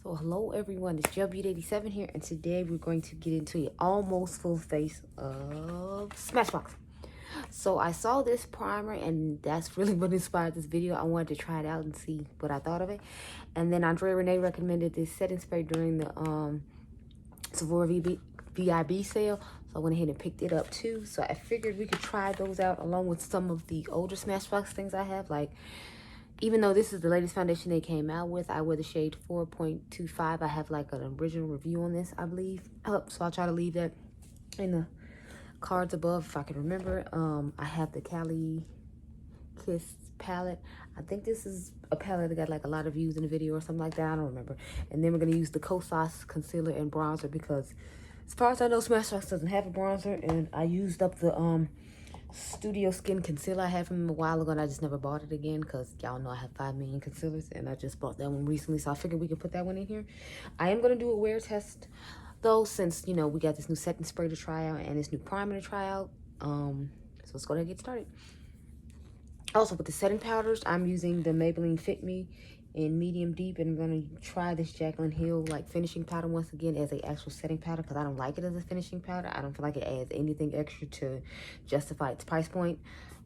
So hello everyone, it's Huda Beauty 87 here, and today we're going to get into an almost full face of Smashbox. So I saw this primer and that's really what inspired this video. I wanted to try it out and see what I thought of it. And then Andrea Renee recommended this setting spray during the Sephora VIB sale. So I went ahead and picked it up too. So I figured we could try those out along with some of the older Smashbox things I have. Like, even though this is the latest foundation they came out with, I wear the shade 4.25. I have like an original review on this, I believe. So I'll try to leave that in the cards above if I can remember. I have the Cali Kiss palette. I think this is a palette that got like a lot of views in the video or something like that. I don't remember. And then we're going to use the Kosas concealer and bronzer because as far as I know, Smashbox doesn't have a bronzer. And I used up the Studio Skin concealer I had from them a while ago, and I just never bought it again because y'all know I have 5 million concealers, and I just bought that one recently, so I figured we could put that one in here. I am going to do a wear test though, since you know we got this new setting spray to try out and this new primer to try out. So let's go ahead and get started. Also, with the setting powders, I'm using the Maybelline Fit Me in medium deep, and I'm gonna try this Jaclyn Hill like finishing powder once again as a actual setting powder because I don't like it as a finishing powder. I don't feel like it adds anything extra to justify its price point.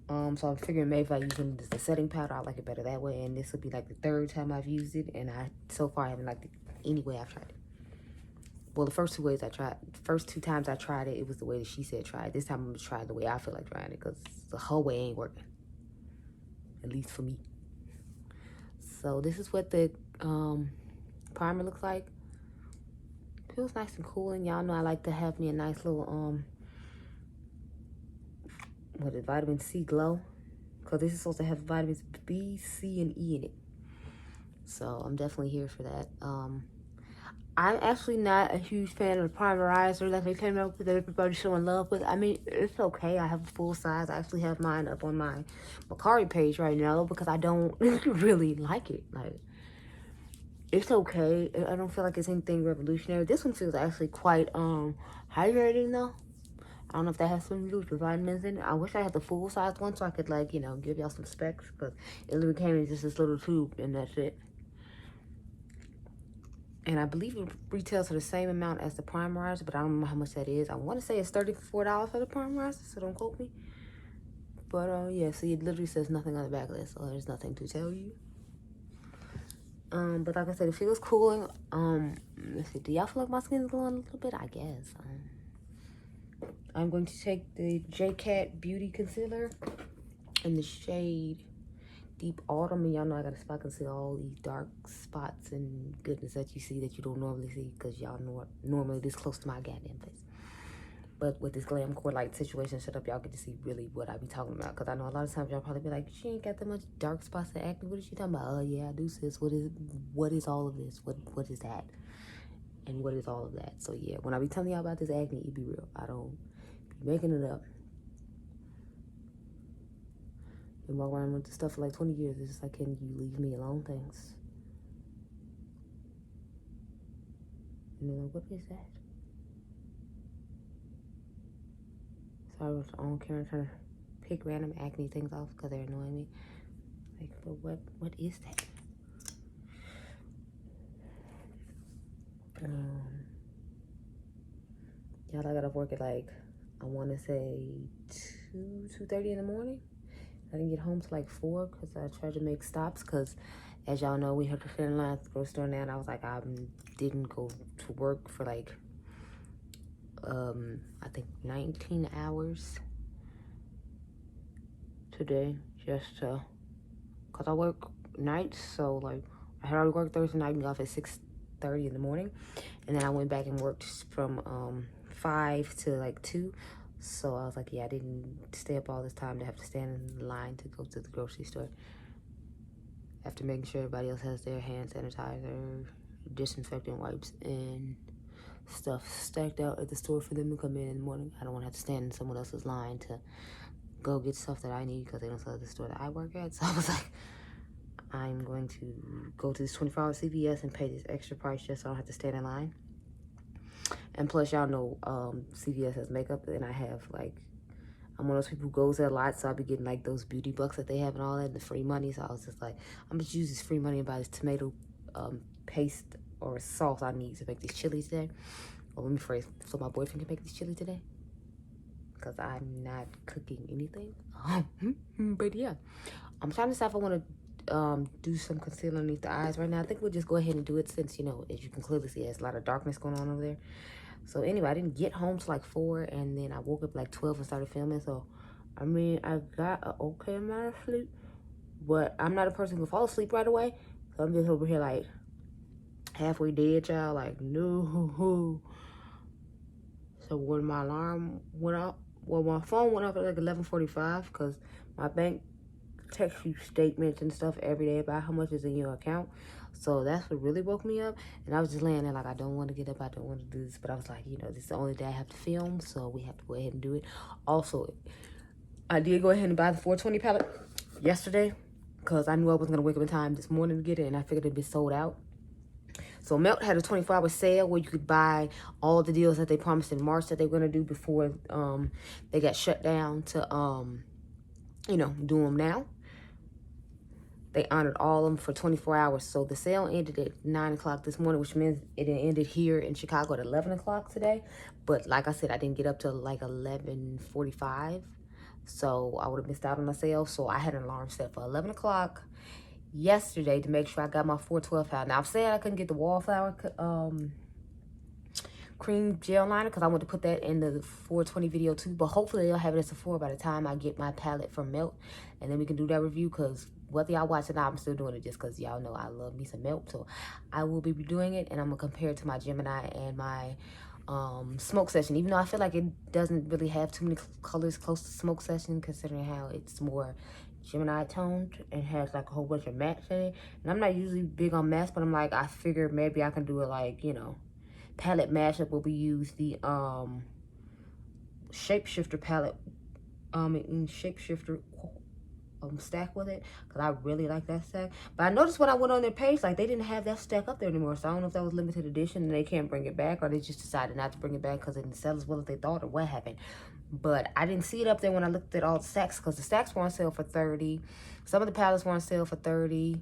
So I'm figuring maybe if I use it as a setting powder, I like it better that way. And this will be like the 3rd time I've used it, and I so far haven't liked it any way I've tried it. Well, the first 2 ways I tried, first 2 times I tried it, it was the way that she said try it. This time I'm gonna try it the way I feel like trying it because the whole way ain't working, at least for me. So this is what the primer looks like. Feels nice and cooling. Y'all know I like to have me a nice little vitamin C glow, because this is supposed to have vitamins B, C, and E in it. So I'm definitely here for that. I'm actually not a huge fan of the primerizer that they came up with that everybody's showing love with. I mean, it's okay. I have a full size. I actually have mine up on my Macari page right now because I don't really like it. Like, it's okay. I don't feel like it's anything revolutionary. This one feels actually quite hydrating though. I don't know if that has something to do with the vitamins in it. I wish I had the full size one so I could, like, you know, give y'all some specs, because it literally came in just this little tube and that's it. And I believe it retails for the same amount as the primerizer, but I don't know how much that is. I want to say it's $34 for the primerizer, so don't quote me. But yeah, see, it literally says nothing on the back of this, so there's nothing to tell you. But like I said, it feels cooling. Let's see, do y'all feel like my skin is glowing a little bit? I guess. I'm going to take the Huda Beauty concealer in the shade Deep Autumn, and y'all know I got a spot conceal all these dark spots and goodness that you see that you don't normally see because y'all know normally this close to my goddamn face. But with this glam core light situation set up, y'all get to see really what I be talking about, because I know a lot of times y'all probably be like, she ain't got that much dark spots and acne. What is she talking about? Oh yeah, I do, sis. What is all of this? What is that? And what is all of that? So yeah, when I be telling y'all about this acne, it be real. I don't be making it up. Been walking around with this stuff for like 20 years. It's just like, can you leave me alone? Thanks. And then, what is that? Sorry, I was on camera trying to pick random acne things off because they're annoying me. Like, but what is that? Y'all, I got off work at like, I want to say 2:30 in the morning. I didn't get home till like 4 because I tried to make stops because, as y'all know, we have to stand in line at the grocery store now, and I was like, I didn't go to work for like, I think 19 hours today, just to, because I work nights, so like, I had already worked Thursday night and got off at 6:30 in the morning, and then I went back and worked from 5 to like 2. So I was like, yeah, I didn't stay up all this time to have to stand in line to go to the grocery store. After making sure everybody else has their hand sanitizer, disinfectant wipes, and stuff stacked out at the store for them to come in the morning. I don't want to have to stand in someone else's line to go get stuff that I need because they don't sell at the store that I work at. So I was like, I'm going to go to this 24-hour CVS and pay this extra price just so I don't have to stand in line. And plus, y'all know CVS has makeup, and I have, like, I'm one of those people who goes there a lot, so I'll be getting, like, those beauty bucks that they have and all that, and the free money. So I was just like, I'm going to use this free money and buy this tomato paste or sauce I need to make this chili today. Or let me phrase, so my boyfriend can make this chili today. Because I'm not cooking anything. But yeah, I'm trying to decide if I want to do some concealer underneath the eyes right now. I think we'll just go ahead and do it since, you know, as you can clearly see, there's a lot of darkness going on over there. So anyway, I didn't get home till like 4, and then I woke up like 12 and started filming. So, I mean, I got an okay amount of sleep, but I'm not a person who can fall asleep right away. So I'm just over here like halfway dead, y'all. Like, no. So when my alarm went off, well, my phone went off at like 11:45 because my bank texts you statements and stuff every day about how much is in your account. So that's what really woke me up. And I was just laying there like, I don't want to get up, I don't want to do this. But I was like, you know, this is the only day I have to film, so we have to go ahead and do it. Also, I did go ahead and buy the 420 palette yesterday because I knew I wasn't going to wake up in time this morning to get it, and I figured it'd be sold out. So Melt had a 24-hour sale where you could buy all the deals that they promised in March that they were going to do before they got shut down to, you know, do them now. They honored all of them for 24 hours. So the sale ended at 9 o'clock this morning, which means it ended here in Chicago at 11 o'clock today. But like I said, I didn't get up till like 11:45. So I would have missed out on the sale. So I had an alarm set for 11 o'clock yesterday to make sure I got my 412 out. Now I'm saying I couldn't get the Wallflower cream gel liner because I want to put that in the 420 video too. But hopefully they'll have it at Sephora by the time I get my palette from Melt. And then we can do that review because whether y'all watch it or not, I'm still doing it just because y'all know I love me some Melt. So I will be doing it, and I'm going to compare it to my Gemini and my Smoke Session. Even though I feel like it doesn't really have too many colors close to Smoke Session, considering how it's more Gemini toned and has like a whole bunch of mattes in it. And I'm not usually big on mattes, but I'm like, I figured maybe I can do it like, you know, palette mashup where we use the Shapeshifter palette in Shapeshifter stack with it, because I really like that stack. But I noticed when I went on their page, like they didn't have that stack up there anymore. So I don't know if that was limited edition and they can't bring it back, or they just decided not to bring it back because it didn't sell as well as they thought, or what happened. But I didn't see it up there when I looked at all the stacks, because the stacks were on sale for $30. Some of the palettes were on sale for $30.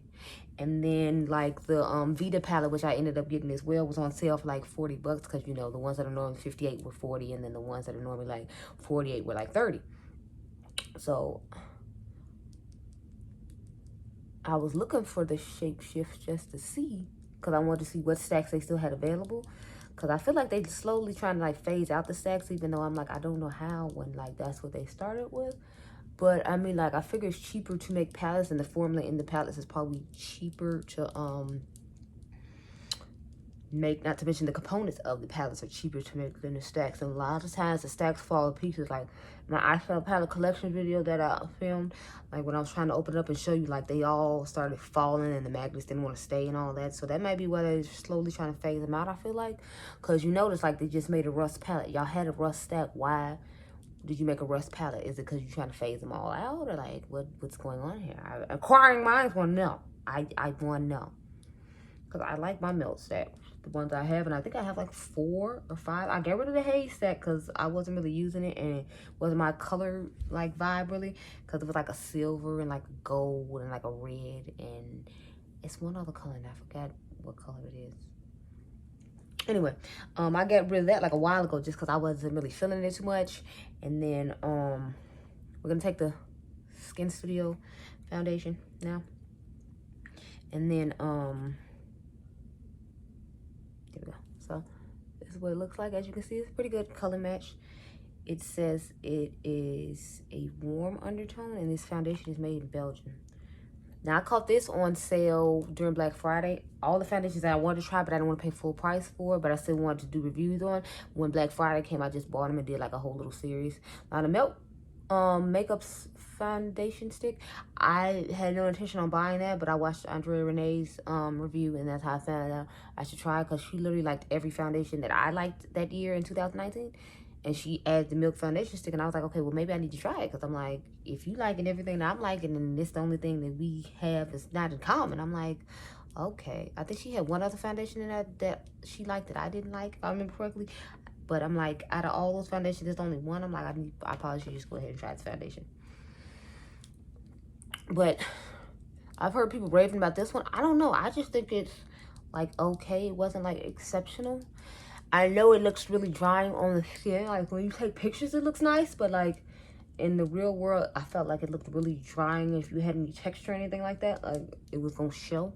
And then like the Vita palette, which I ended up getting as well, was on sale for like $40 because, you know, the ones that are normally 58 were 40, and then the ones that are normally like 48 were like 30. So I was looking for the shape shift just to see, because I wanted to see what stacks they still had available. Because I feel like they slowly trying to like phase out the stacks, even though I'm like, I don't know how, when like that's what they started with. But I mean, like, I figure it's cheaper to make palettes, and the formula in the palettes is probably cheaper to make, not to mention the components of the palettes are cheaper to make than the stacks. And a lot of times the stacks fall to pieces. Like my eyeshadow palette collection video that I filmed, like when I was trying to open it up and show you, like they all started falling and the magnets didn't want to stay and all that. So that might be why they're slowly trying to phase them out, I feel like. Because you notice like they just made a rust palette. Y'all had a rust stack. Why did you make a rust palette? Is it because you're trying to phase them all out, or like what's going on here? Acquiring minds want to know. I want to know, because I like my Melt stack, the ones I have, and I think I have like 4 or 5. I got rid of the haze stack because I wasn't really using it, and it wasn't my color like vibe really, because it was like a silver and like a gold and like a red, and it's one other color and I forgot what color it is. Anyway, I got rid of that like a while ago just because I wasn't really feeling it too much. And then we're gonna take the Skin Studio foundation now, and then there we go. So this is what it looks like. As you can see, it's pretty good color match. It says it is a warm undertone, and this foundation is made in Belgium. Now, I caught this on sale during Black Friday. All the foundations that I wanted to try, but I didn't want to pay full price for, but I still wanted to do reviews on. When Black Friday came, I just bought them and did like a whole little series. Now, the Melt makeup foundation stick, I had no intention on buying that, but I watched Andrea Renee's review, and that's how I found out I should try it, because she literally liked every foundation that I liked that year in 2019. And she added the Milk foundation stick, and I was like, okay, well, maybe I need to try it, because I'm like, if you liking everything that I'm liking, and this the only thing that we have is not in common, I'm like, okay. I think she had one other foundation in that she liked that I didn't like, if I remember correctly. But I'm like, out of all those foundations, there's only one. I'm like, I probably should just go ahead and try this foundation. But I've heard people raving about this one. I don't know. I just think it's like okay. It wasn't like exceptional. I know it looks really drying on the skin. Like when you take pictures, it looks nice, but like in the real world, I felt like it looked really drying. If you had any texture or anything like that, like it was gonna show.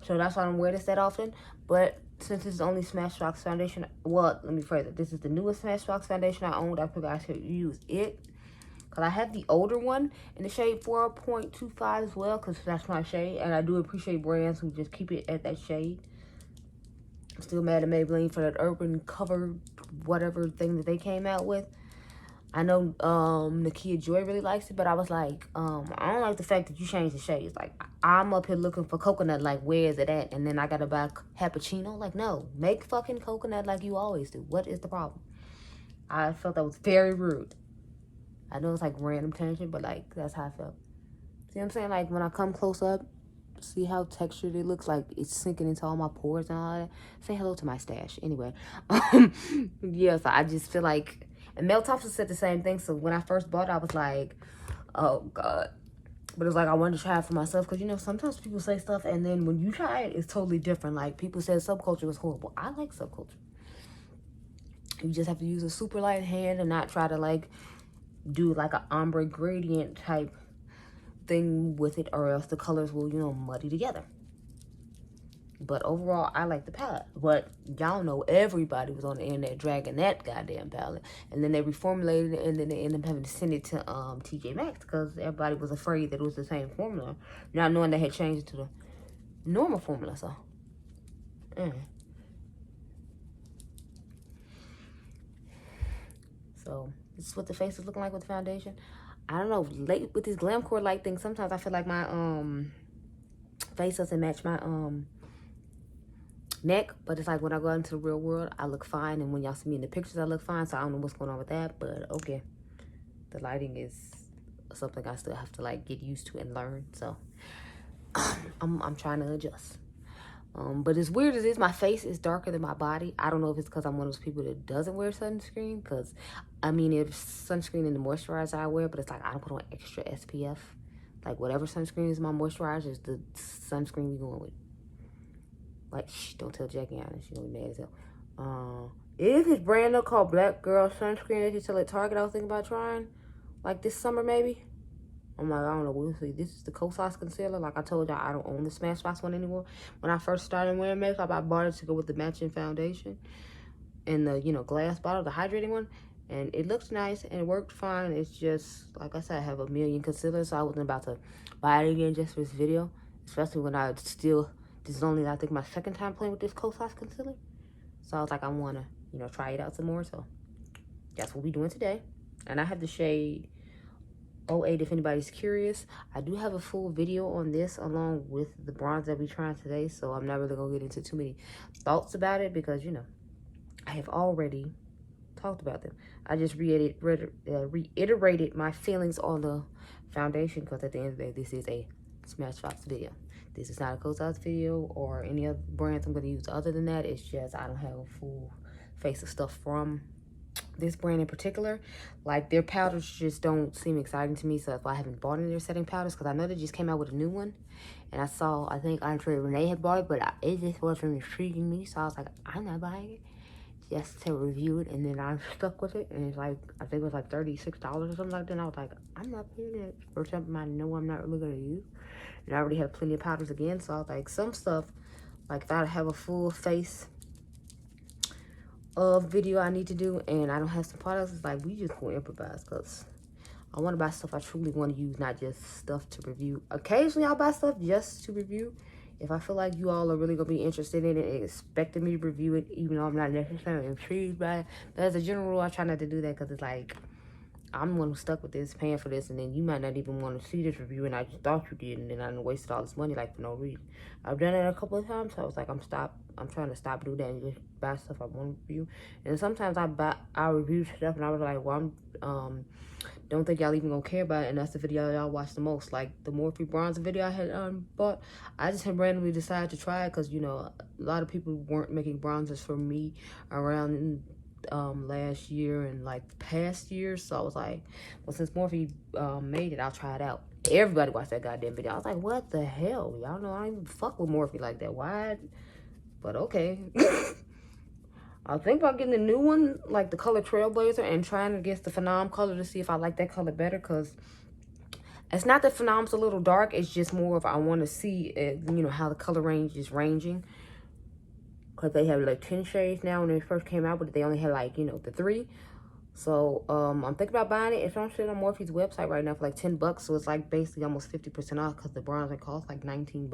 So that's why I don't wear this that often. But since it's only Smashbox foundation, well, let me phrase it. This is the newest Smashbox foundation I owned. I figured I should use it. Because I have the older one in the shade 4.25 as well, because that's my shade. And I do appreciate brands who just keep it at that shade. I'm still mad at Maybelline for that urban cover whatever thing that they came out with. I know Nakia Joy really likes it, but I was like, I don't like the fact that you changed the shades. Like, I'm up here looking for coconut, like, where is it at? And then I gotta buy cappuccino. Like, no, make fucking coconut like you always do. What is the problem? I felt that was very rude. I know it's like random tangent, but like, that's how I felt. See what I'm saying? Like, when I come close up, see how textured it looks, like it's sinking into all my pores and all that. Say hello to my stash. Anyway, yeah, so I just feel like, and Mel Thompson said the same thing. So when I first bought it, I was like, oh God. But it was like, I wanted to try it for myself. Because, you know, sometimes people say stuff and then when you try it, it's totally different. Like, people said Subculture was horrible. I like Subculture. You just have to use a super light hand and not try to, like, do, like, an ombre gradient type thing with it. Or else the colors will, you know, muddy together. But overall, I like the palette. But y'all know everybody was on the internet dragging that goddamn palette. And then they reformulated it, and then they ended up having to send it to TJ Maxx because everybody was afraid that it was the same formula, not knowing they had changed it to the normal formula. So, So, this is what the face is looking like with the foundation. I don't know, late with this Glamcore light thing, sometimes I feel like my face doesn't match my neck, but it's like when I go out into the real world, I look fine, and when y'all see me in the pictures, I look fine. So I don't know what's going on with that, but okay, the lighting is something I still have to like get used to and learn. So I'm trying to adjust. But as weird as it is, my face is darker than my body. I don't know if it's because I'm one of those people that doesn't wear sunscreen. Because I mean, if sunscreen and the moisturizer I wear, but it's like I don't put on extra SPF. Like whatever sunscreen is my moisturizer is the sunscreen we going with. Like, shh, don't tell Jackie Allen. She's gonna be mad as hell. Is this brand new called Black Girl Sunscreen that you sell at Target? I was thinking about trying. Like this summer, maybe. I'm like, I don't know. We'll see. This is the Kosas concealer. Like I told y'all, I don't own the Smashbox one anymore. When I first started wearing makeup, I bought it to go with the matching foundation. And the, you know, glass bottle, the hydrating one. And it looks nice and it worked fine. It's just, like I said, I have a million concealers. So I wasn't about to buy it again just for this video. Especially when I still... This is only, I think, my second time playing with this Kosas concealer. So I was like, I want to, you know, try it out some more. So that's what we're doing today. And I have the shade 08 if anybody's curious. I do have a full video on this along with the bronze that we're trying today. So I'm not really going to get into too many thoughts about it because, you know, I have already talked about them. I just reiterated my feelings on the foundation because at the end of the day, this is a Smashbox video. This is not a Kosas video or any other brands I'm going to use other than that. It's just I don't have a full face of stuff from this brand in particular. Like their powders just don't seem exciting to me. So if I haven't bought any of their setting powders, because I know they just came out with a new one. And I saw, I think Andre Renee had bought it, but it just wasn't intriguing me. So I was like, I'm not buying it. Just to review it, and then I'm stuck with it, and it's like, I think it was like $36 or something like that, and I was like, I'm not paying it for something I know I'm not really going to use, and I already have plenty of powders again, so I was like, some stuff, like if I have a full face of video I need to do, and I don't have some products, it's like, we just go improvise, because I want to buy stuff I truly want to use, not just stuff to review. Occasionally, I'll buy stuff just to review, if I feel like you all are really going to be interested in it and expecting me to review it, even though I'm not necessarily intrigued by it. But as a general rule, I try not to do that because it's like, I'm the one who's stuck with this, paying for this, and then you might not even want to see this review, and I just thought you did, and then I wasted all this money, like, for no reason. I've done it a couple of times, so I was like, I'm trying to stop doing that and just buy stuff I want to review. And sometimes I review stuff, and I was like, well, don't think y'all even gonna care about it, and that's the video y'all watch the most. Like the Morphe bronzer video I had bought, I just had randomly decided to try it because, you know, a lot of people weren't making bronzers for me around last year and like past years. So I was like, well, since Morphe made it, I'll try it out. Everybody watched that goddamn video. I was like, what the hell? Y'all know I don't even fuck with Morphe like that. Why But okay. I think about getting the new one, like the color Trailblazer, and trying to get the Phenom color to see if I like that color better. Because it's not that Phenom's a little dark. It's just more of I want to see, you know, how the color range is ranging. Because they have like 10 shades now. When they first came out, but they only had like, you know, the 3. So I'm thinking about buying it. It's on shit on Morphe's website right now for like $10. So it's like basically almost 50% off because the bronzer costs like $19.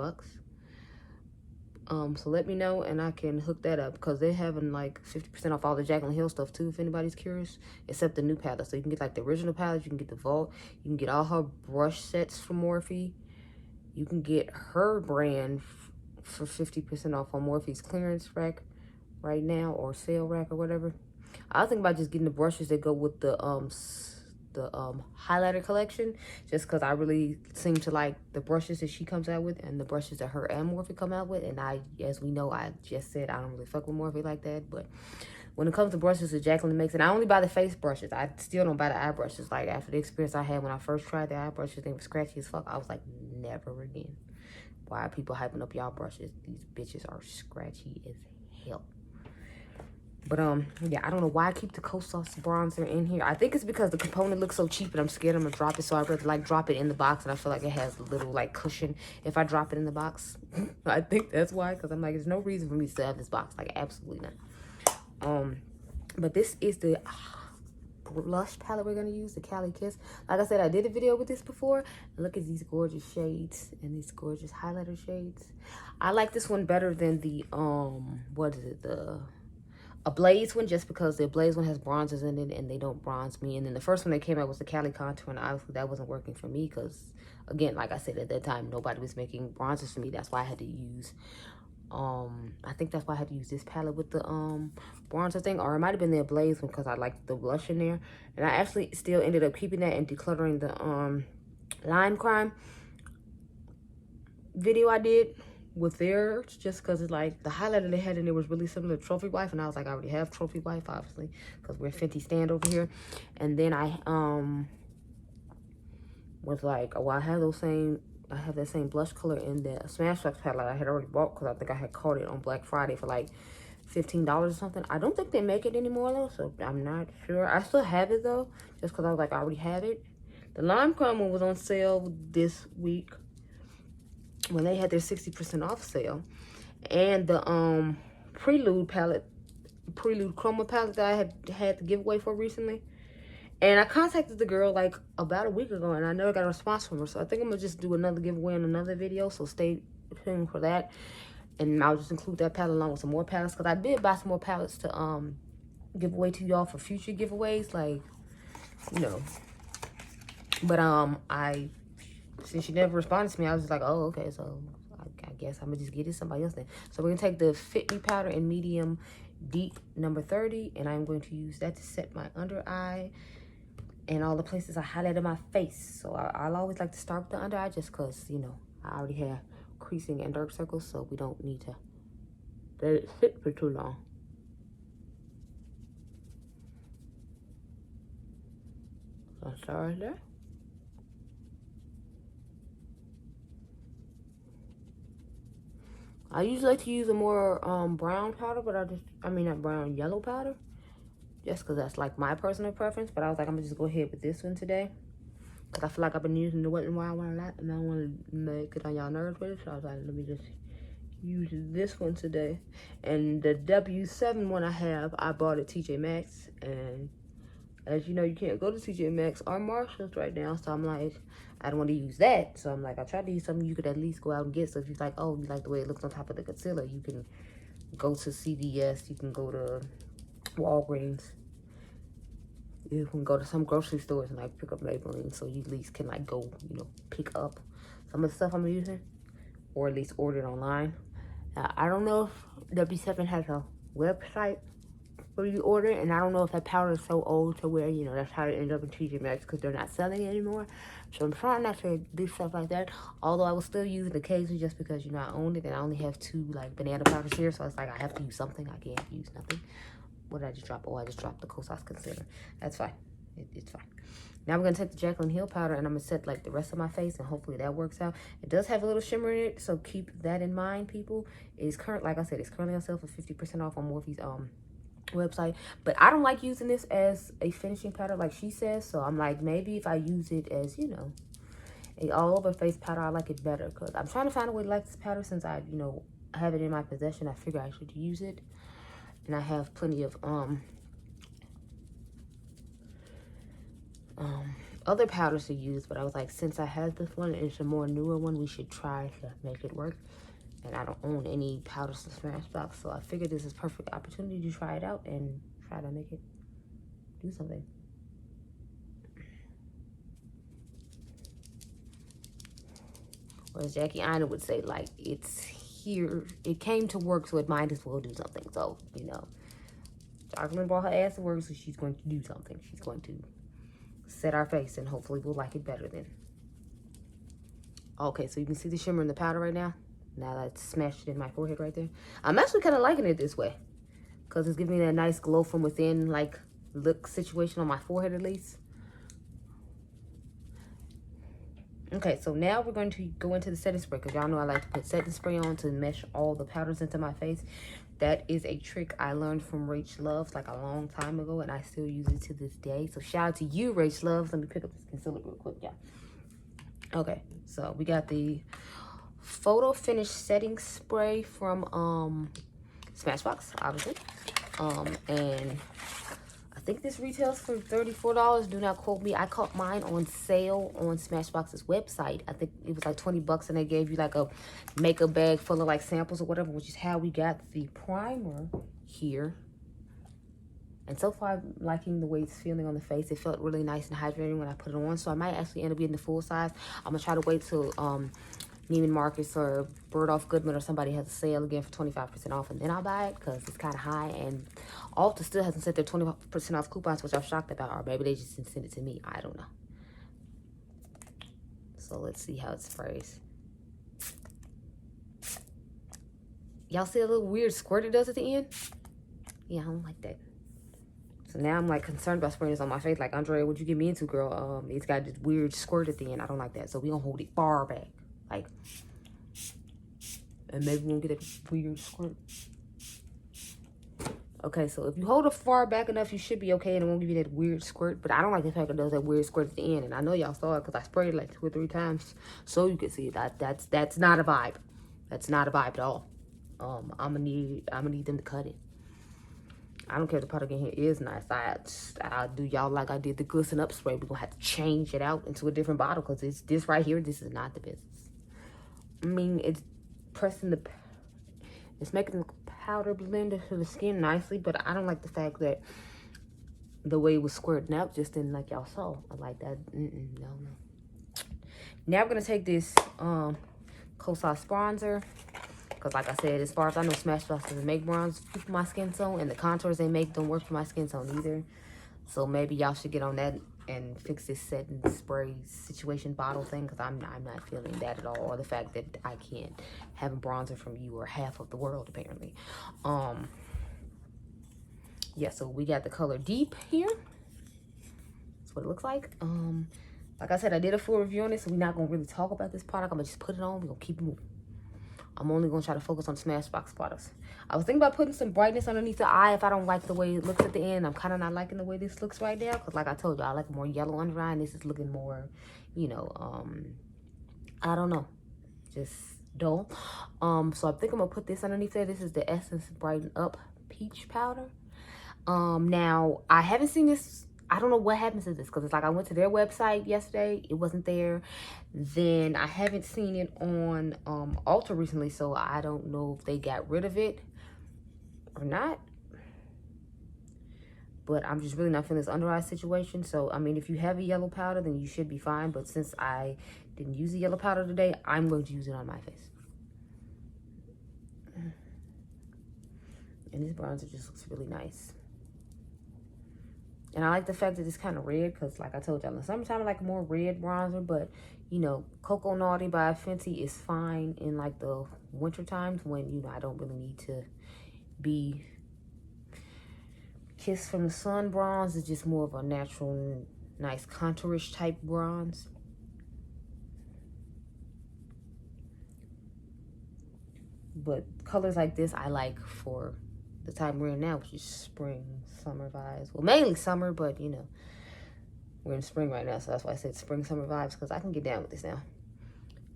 So let me know and I can hook that up because they're having like 50% off all the Jaclyn Hill stuff too, if anybody's curious, except the new palette. So you can get like the original palette, you can get the Vault, you can get all her brush sets from Morphe. You can get her brand for 50% off on Morphe's clearance rack right now, or sale rack or whatever. I was thinking about just getting the brushes that go with the highlighter collection, just because I really seem to like the brushes that she comes out with and the brushes that her and Morphe come out with. And I, as we know, I just said I don't really fuck with Morphe like that. But when it comes to brushes that Jaclyn makes, and I only buy the face brushes, I still don't buy the eye brushes. Like after the experience I had when I first tried the eye brushes, they were scratchy as fuck. I was like, never again. Why are people hyping up y'all brushes? These bitches are scratchy as hell. But, yeah, I don't know why I keep the Kosas bronzer in here. I think it's because the component looks so cheap and I'm scared I'm going to drop it. So I'd rather, like, drop it in the box. And I feel like it has a little, like, cushion if I drop it in the box. I think that's why. Because I'm like, there's no reason for me to still have this box. Like, absolutely not. But this is the blush palette we're going to use, the Cali Kiss. Like I said, I did a video with this before. And look at these gorgeous shades and these gorgeous highlighter shades. I like this one better than the, what is it, a Blaze one, just because the Blaze one has bronzers in it and they don't bronze me. And then the first one that came out was the Cali Contour, and obviously that wasn't working for me because, again, like I said, at that time, nobody was making bronzers for me. That's why I had to use, I think that's why I had to use this palette with the bronzer thing, or it might have been the Blaze one because I liked the blush in there. And I actually still ended up keeping that and decluttering the Line Crime video I did with theirs, just because it's like the highlighter they had in there was really similar to Trophy Wife, and I was like, I already have Trophy Wife, obviously, because we're Fenty stand over here. And then I was like, oh, I have that same blush color in the Smashbox palette I had already bought, because I think I had caught it on Black Friday for like $15 or something. I don't think they make it anymore though, so I'm not sure. I still have it though, just because I was like, I already have it. The Lime Crime one was on sale this week when they had their 60% off sale. And the Prelude Chroma palette that I had to give away for recently. And I contacted the girl like about a week ago, and I never got a response from her. So I think I'm gonna just do another giveaway in another video, so stay tuned for that. And I'll just include that palette along with some more palettes, because I did buy some more palettes to give away to y'all for future giveaways, like, you know. But since she never responded to me, I was just like, oh, okay, so I guess I'm gonna just get it somebody else then. So we're gonna take the Fit Me powder in medium deep number 30, and I'm going to use that to set my under eye and all the places I highlighted my face. So I'll always like to start with the under eye, just because, you know, I already have creasing and dark circles, so we don't need to let it sit for too long. So I'll start right there. I usually like to use a more brown powder, but not brown, yellow powder, just because that's like my personal preference. But I was like, I'm gonna just go ahead with this one today, because I feel like I've been using the Wet n Wild one a lot, and I don't want to get on y'all nerves with it. So I was like, let me just use this one today. And the W7 one I bought at TJ Maxx, and as you know, you can't go to TJ Maxx or Marshalls right now, so I'm like, I don't want to use that. So I'm like, I tried to use something you could at least go out and get. So if you're like, oh, you like the way it looks on top of the concealer, you can go to CVS, you can go to Walgreens, you can go to some grocery stores and like pick up Maybelline, so you at least can like go, you know, pick up some of the stuff I'm using, or at least order it online. Now, I don't know if W7 has a website where you order it, and I don't know if that powder is so old to where, you know, that's how it ended up in TJ Maxx, because they're not selling it anymore. So I'm trying not to do stuff like that, although I will still use it occasionally, just because, you know, I own it and I only have 2 like banana powders here, so it's like I have to use something. I can't use nothing. What did I just drop? Oh, I just dropped the Kosas concealer. That's fine. It's fine. Now we're going to take the Jaclyn Hill powder and I'm going to set like the rest of my face, and hopefully that works out. It does have a little shimmer in it, so keep that in mind, people. It's like I said, it's currently on sale for 50% off on Morphe's website. But I don't like using this as a finishing powder like she says, so I'm like, maybe if I use it as, you know, a all over face powder, I like it better, because I'm trying to find a way to like this powder. Since I, you know, have it in my possession, I figure I should use it. And I have plenty of other powders to use, but I was like, since I have this one and it's a more newer one, we should try to make it work. And I don't own any powders in Smashbox, so I figured this is perfect opportunity to try it out and try to make it do something. Or as Jackie Aina would say, like, it's here, it came to work, so it might as well do something. So, you know, Jacqueline brought her ass to work, so she's going to do something. She's going to set our face, and hopefully we'll like it better then. Okay, so you can see the shimmer in the powder right now. Now that I smashed it in my forehead right there. I'm actually kind of liking it this way, because it's giving me that nice glow from within, like, look situation on my forehead at least. Okay, so now we're going to go into the setting spray, because y'all know I like to put setting spray on to mesh all the powders into my face. That is a trick I learned from Rach Loves like a long time ago, and I still use it to this day. So shout out to you, Rach Loves. Let me pick up this concealer real quick, y'all. Okay, so we got the Photo Finish Setting Spray from Smashbox, obviously. And I think this retails for $34. Do not quote me. I caught mine on sale on Smashbox's website. I think it was like 20 bucks, and they gave you like a makeup bag full of like samples or whatever, which is how we got the primer here. And so far, I'm liking the way it's feeling on the face. It felt really nice and hydrating when I put it on, so I might actually end up getting the full size. I'm gonna try to wait till Neiman Marcus or Bergdorf Goodman or somebody has a sale again for 25% off, and then I'll buy it, because it's kind of high. And Ulta still hasn't sent their 20% off coupons, which I'm shocked about, or maybe they just didn't send it to me. I don't know. So let's see how it sprays. Y'all see a little weird squirt it does at the end? Yeah, I don't like that. So now I'm like concerned about spraying this on my face. Like, Andrea, what'd you get me into, girl? It's got this weird squirt at the end. I don't like that. So we gonna hold it far back. Like, and maybe we won't get a weird squirt. Okay, so if you hold it far back enough, you should be okay, and it won't give you that weird squirt. But I don't like the fact it does that weird squirt at the end. And I know y'all saw it, because I sprayed it like 2 or 3 times, so you can see that that's not a vibe. That's not a vibe at all. I'm gonna need them to cut it. I don't care if the product in here is nice. I'll do y'all like I did the Glisten Up spray. We're gonna have to change it out into a different bottle, because it's this right here. This is not the business. I mean, it's pressing it's making the powder blend into the skin nicely, but I don't like the fact that the way it was squirting out just didn't, like y'all saw. I like that. No. Now we're gonna take this Kosas bronzer, because like I said, as far as I know, Smashbox doesn't make bronze for my skin tone, and the contours they make don't work for my skin tone either. So maybe y'all should get on that and fix this setting spray situation bottle thing, because I'm not feeling that at all, or the fact that I can't have a bronzer from you or half of the world apparently. Yeah, so we got the color Deep here. That's what it looks like. Like I said, I did a full review on this, so we're not gonna really talk about this product. I'm gonna just put it on. We're gonna keep it moving. I'm only gonna try to focus on Smashbox products. I was thinking about putting some brightness underneath the eye if I don't like the way it looks at the end. I'm kind of not liking the way this looks right now, because like I told you, I like more yellow under eye, and this is looking more, you know, I don't know, just dull. So I think I'm gonna put this underneath there. This is the Essence Brighten Up Peach Powder. Now I haven't seen this. I don't know what happens to this, because it's like I went to their website yesterday, it wasn't there. Then I haven't seen it on Ulta recently, so I don't know if they got rid of it or not. But I'm just really not feeling this under eye situation. So I mean, if you have a yellow powder, then you should be fine. But since I didn't use the yellow powder today, I'm going to use it on my face. And this bronzer just looks really nice. And I like the fact that it's kind of red, because like I told y'all, in the summertime I like more red bronzer. But, you know, Cocoa Naughty by Fenty is fine in like the winter times when, you know, I don't really need to be kissed from the sun. Bronze is just more of a natural Nice contourish type bronze. But colors like this I like for the time we're in now, which is spring, summer vibes. Well, mainly summer, but you know, we're in spring right now, so that's why I said spring, summer vibes, because I can get down with this now.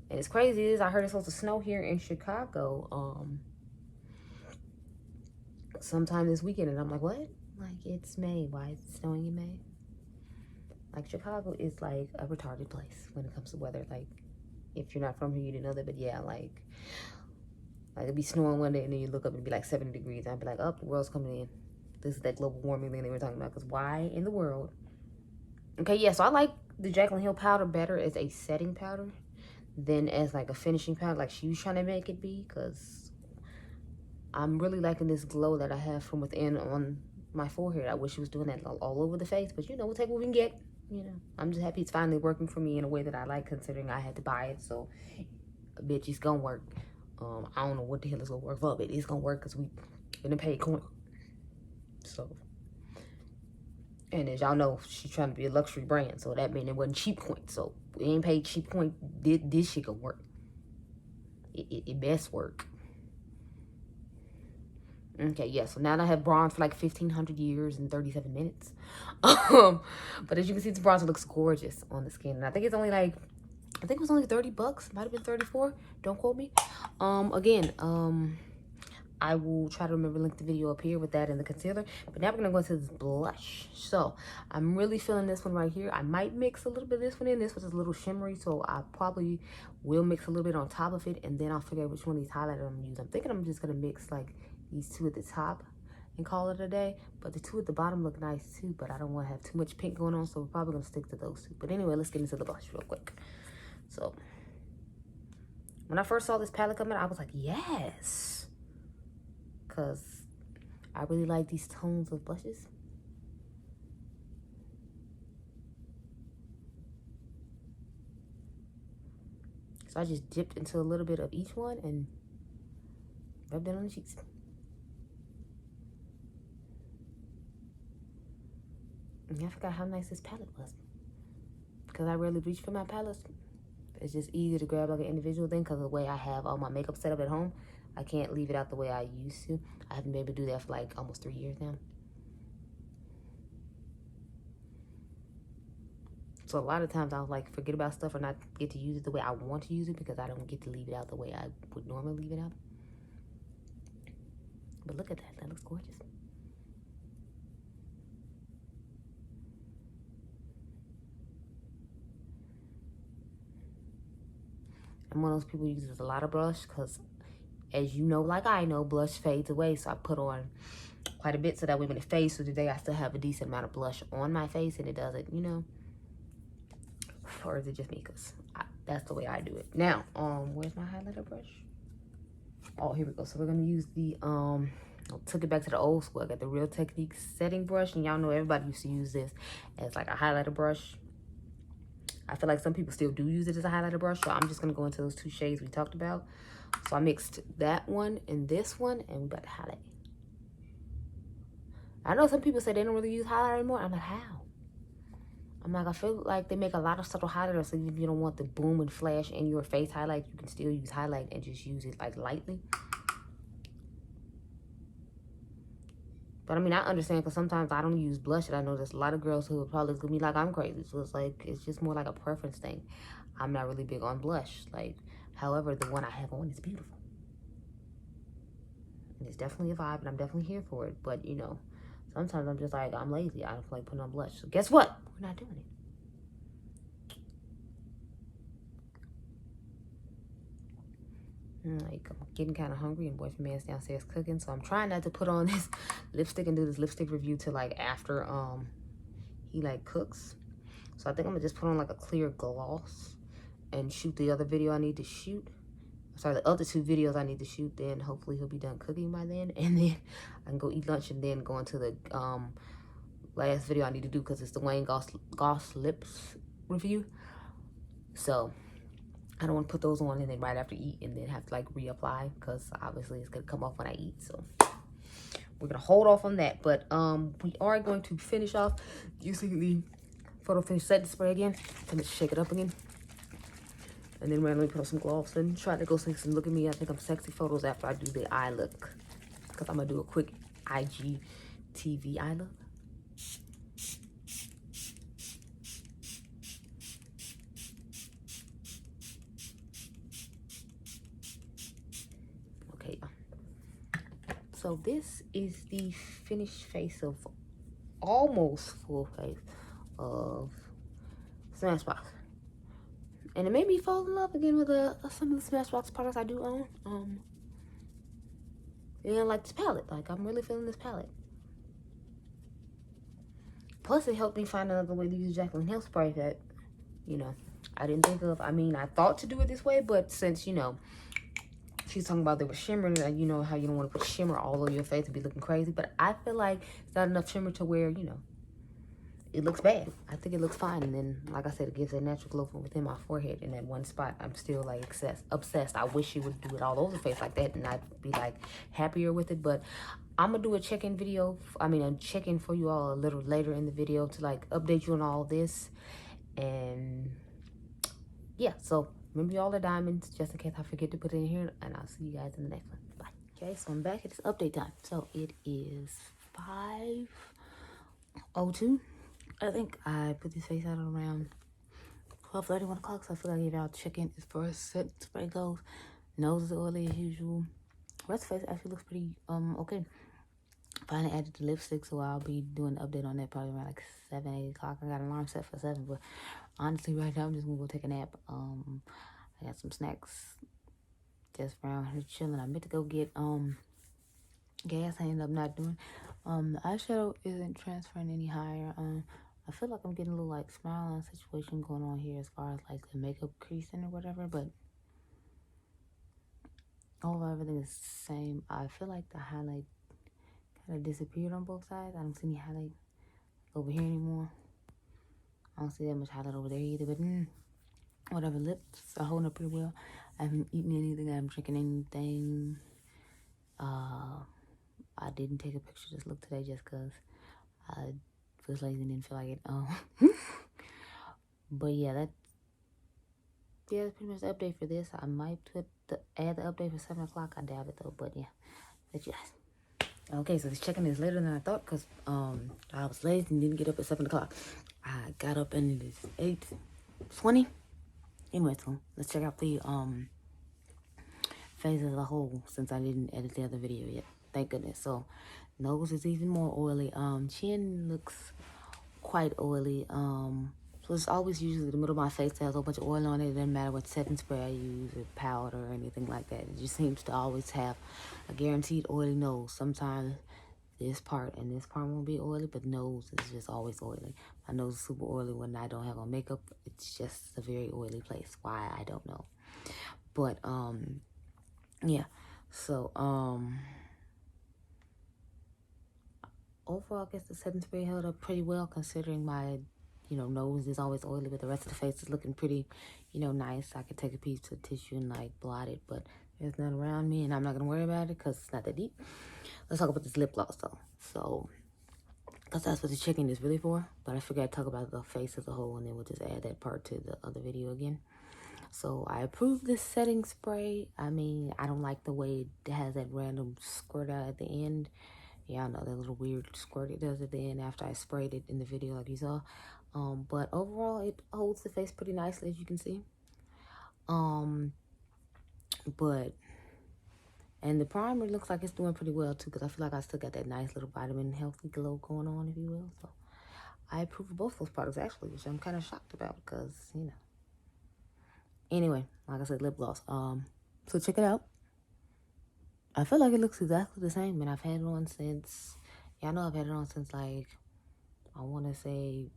And it's crazy is I heard it's supposed to snow here in Chicago sometime this weekend, and I'm like, what? Like, it's May. Why is it snowing in May? Like, Chicago is like a retarded place when it comes to weather. Like, if you're not from here, you didn't know that, but yeah, like it'd be snowing one day and then you look up and it'd be like 70 degrees. And I'd be like, oh, the world's coming in. This is that global warming thing they were talking about. Because why in the world? Okay, yeah, so I like the Jaclyn Hill powder better as a setting powder than as like a finishing powder like she was trying to make it be. Because I'm really liking this glow that I have from within on my forehead. I wish she was doing that all over the face. But, you know, we'll take what we can get. You know, I'm just happy it's finally working for me in a way that I like, considering I had to buy it. So, bitch, it's gonna work. I don't know what the hell is gonna work for, but it's gonna work because we gonna pay coin. So, and as y'all know, she's trying to be a luxury brand, so that means it wasn't cheap coin. So we ain't paid cheap coin. This shit gonna work. It best work. Okay, yeah. So now I have bronze for like 1,500 years and 37 minutes. But as you can see, this bronzer looks gorgeous on the skin, and I think it's only like, I think it was only 30 bucks. Might have been 34. Don't quote me. Again, I will try to remember to link the video up here with that and the concealer. But now we're gonna go into this blush. So I'm really feeling this one right here. I might mix a little bit of this one in. This was a little shimmery, so I probably will mix a little bit on top of it, and then I'll figure out which one of these highlighters I'm gonna use. I'm thinking I'm just gonna mix like these two at the top and call it a day. But the two at the bottom look nice too, but I don't want to have too much pink going on, so we're probably gonna stick to those two. But anyway, let's get into the blush real quick. So when I first saw this palette come in, I was like, yes. Because I really like these tones of blushes. So I just dipped into a little bit of each one and rubbed it on the cheeks. And I forgot how nice this palette was. Because I rarely reach for my palettes. It's just easy to grab like an individual thing because of the way I have all my makeup set up at home. I can't leave it out the way I used to. I haven't been able to do that for like almost 3 years now. So a lot of times I'll like forget about stuff or not get to use it the way I want to use it because I don't get to leave it out the way I would normally leave it out. But look at that. That looks gorgeous. I'm one of those people who uses a lot of blush because, as you know, like I know, blush fades away. So I put on quite a bit so that way when it fades through the day, I still have a decent amount of blush on my face and it doesn't, you know. Or is it just me? Because that's the way I do it. Now, where's my highlighter brush? Oh, here we go. So we're going to use the, I took it back to the old school. I got the Real Techniques setting brush. And y'all know everybody used to use this as like a highlighter brush. I feel like some people still do use it as a highlighter brush. So I'm just going to go into those two shades we talked about. So I mixed that one and this one. And we got the highlight. I know some people say they don't really use highlighter anymore. I'm like, how? I'm like, I feel like they make a lot of subtle highlighters. So if you don't want the boom and flash in your face highlight, you can still use highlight and just use it like lightly. But I mean, I understand because sometimes I don't use blush. And I know there's a lot of girls who are probably going to be like, I'm crazy. So it's like, it's just more like a preference thing. I'm not really big on blush. Like, however, the one I have on is beautiful. And it's definitely a vibe and I'm definitely here for it. But, you know, sometimes I'm just like, I'm lazy. I don't feel like putting on blush. So guess what? We're not doing it. Like, I'm getting kind of hungry and boyfriend man's downstairs cooking, so I'm trying not to put on this lipstick and do this lipstick review till like after he like cooks. So I think I'm gonna just put on like a clear gloss and shoot the other video I need to shoot. Sorry, the other two videos I need to shoot. Then hopefully he'll be done cooking by then, and then I can go eat lunch and then go into the last video I need to do because it's the Wayne Goss lips review. So I don't want to put those on and then right after eat and then have to like reapply because obviously it's going to come off when I eat. So we're going to hold off on that. But we are going to finish off using the photo finish setting spray again. And shake it up again. And then randomly put on some gloves and try to go see some look at me. I think I'm sexy photos after I do the eye look. Because I'm going to do a quick IGTV eye look. Okay. So this is the finished face of almost full face of Smashbox. And it made me fall in love again with some of the Smashbox products I do own. And like this palette. Like, I'm really feeling this palette. Plus, it helped me find another way to use Jacqueline Hill spray that, you know, I didn't think of. I mean, I thought to do it this way, but since, you know, she's talking about there was shimmer, and you know how you don't want to put shimmer all over your face and be looking crazy. But I feel like it's not enough shimmer to where, you know, it looks bad. I think it looks fine. And then, like I said, it gives a natural glow from within my forehead in that one spot. I'm still, like, obsessed. I wish she would do it all over the face like that, and I'd be, like, happier with it. But I'm going to do a check-in video. I mean, a check-in for you all a little later in the video to, like, update you on all this. And, yeah. So, remember, y'all are diamonds, just in case I forget to put it in here. And I'll see you guys in the next one. Bye. Okay, so I'm back. It's update time. So, it is 5:02. I think I put this face out around 12:30, 1 o'clock, so I feel like if y'all check-in as far as set spray goes. Nose is oily as usual. Rest of the face actually looks pretty okay. Finally added the lipstick, so I'll be doing an update on that probably around like 7, 8 o'clock. I got an alarm set for 7, but honestly right now I'm just gonna go take a nap. I got some snacks just around here chilling. I meant to go get gas. I ended up not doing. The eyeshadow isn't transferring any higher. I feel like I'm getting a little like smile on situation going on here as far as like the makeup creasing or whatever, but overall everything is the same. I feel like the highlight kind of disappeared on both sides. I don't see any highlight over here anymore. I don't see that much highlight over there either, but whatever. Lips are holding up pretty well. I haven't eaten anything. I haven't drinking anything. I didn't take a picture of this look today just because I was lazy and didn't feel like it. But yeah, that's pretty much the update for this. I might add the update for 7 o'clock. I doubt it though, but yeah, that's you guys. Okay, so this check-in is later than I thought because I was lazy and didn't get up at 7 o'clock. I got up and it is 8:20. Anyway, so let's check out the face as a whole since I didn't edit the other video yet. Thank goodness. So nose is even more oily. Chin looks quite oily. So it's always usually the middle of my face that has a whole bunch of oil on it. It doesn't matter what setting spray I use or powder or anything like that. It just seems to always have a guaranteed oily nose. Sometimes this part and this part won't be oily, but nose is just always oily. My nose is super oily when I don't have on makeup. It's just a very oily place. Why, I don't know. But, yeah. So, overall, I guess the setting spray held up pretty well considering my, you know, nose is always oily, but the rest of the face is looking pretty, you know, nice. I could take a piece of tissue and, like, blot it, but there's none around me, and I'm not going to worry about it because it's not that deep. Let's talk about this lip gloss, though. So, because that's what the chicken is really for, but I figured I'd talk about the face as a whole, and then we'll just add that part to the other video again. So, I approve this setting spray. I mean, I don't like the way it has that random squirt out at the end. Yeah, I know that little weird squirt it does at the end after I sprayed it in the video like you saw. But overall, it holds the face pretty nicely, as you can see. And the primer looks like it's doing pretty well, too, because I feel like I still got that nice little vitamin healthy glow going on, if you will. So, I approve of both those products, actually, which I'm kind of shocked about because, you know. Anyway, like I said, lip gloss. So, check it out. I feel like it looks exactly the same, and I've had it on since, yeah, I know I've had it on since, like, I want to say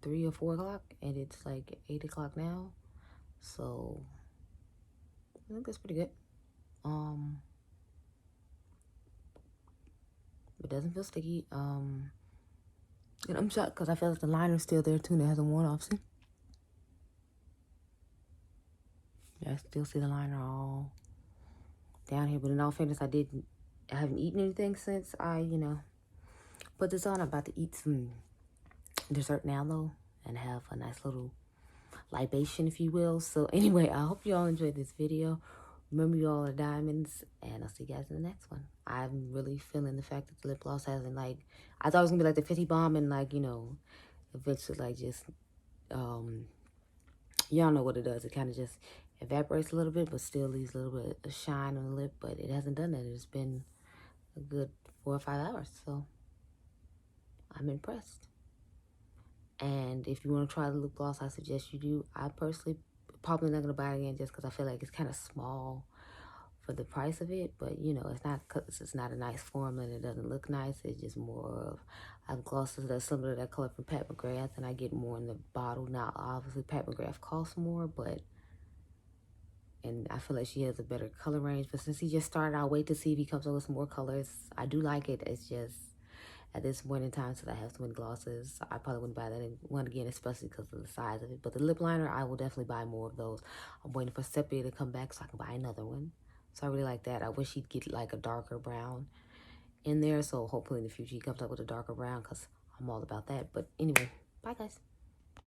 3 or 4 o'clock, and it's, like, 8 o'clock now, so, I think that's pretty good. It doesn't feel sticky, and I'm shocked because I feel like the liner's still there, too, and it hasn't worn off, see? Yeah, I still see the liner all down here, but in all fairness, I haven't eaten anything since I, you know, put this on. I'm about to eat some dessert now, though, and have a nice little libation, if you will. So anyway, I hope you all enjoyed this video. Remember, you all are diamonds, and I'll see you guys in the next one. I'm really feeling the fact that the lip gloss hasn't, like, I thought it was gonna be like the 50 bomb and, like, you know, eventually, like, just y'all know what it does. It kind of just evaporates a little bit, but still leaves a little bit of shine on the lip. But it hasn't done that. It's been a good 4 or 5 hours, so I'm impressed. And if you want to try the lip gloss, I suggest you do. I personally probably not gonna buy it again just because I feel like it's kind of small for the price of it. But you know, it's not, because it's not a nice formula and it doesn't look nice. It's just more of, I have glosses that's similar to that color from Pat McGrath, and I get more in the bottle. Now obviously Pat McGrath costs more, but and I feel like she has a better color range. But since he just started, I'll wait to see if he comes up with some more colors. I do like it. It's just at this point in time, since I have so many glosses, I probably wouldn't buy that one again, especially because of the size of it. But the lip liner, I will definitely buy more of those. I'm waiting for Sepia to come back so I can buy another one. So I really like that. I wish he'd get like a darker brown in there. So hopefully in the future he comes up with a darker brown, because I'm all about that. But anyway, bye guys.